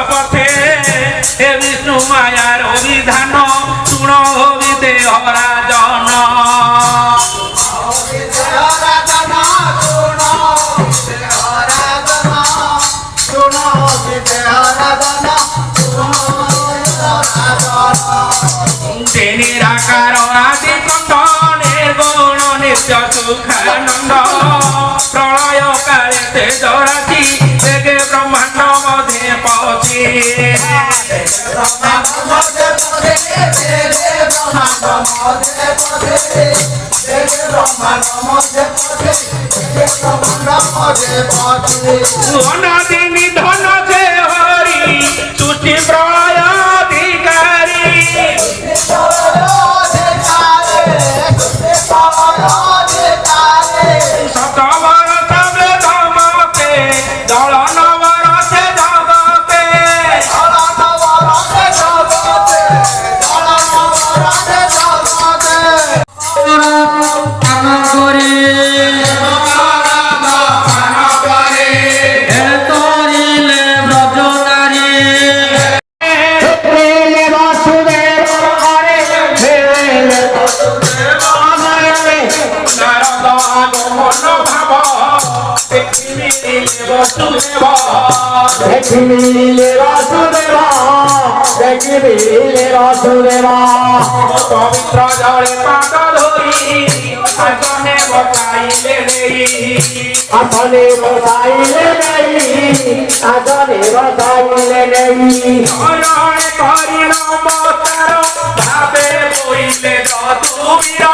পথে হে বিষ্ণু মায়ার অভিধান শুণ হবি দেহরাজন নিরাকার আদি কণ্ঠ নির্গুণ নিত্য সুখানন্দ প্রলয় কালে তেজ রাশি দেখে ব্রহ্মাণ্ড মধ্যে পৌঁছে অনাদিনী ধন যে হরি সৃষ্টি প্রলয় অধিকারী পবিত্র জলে পাদ ধরি আসনে বসাইলে নেই আসনে বসাইলে নেই হরণ করি নমস্কার ভাবে বইলে যতুবীর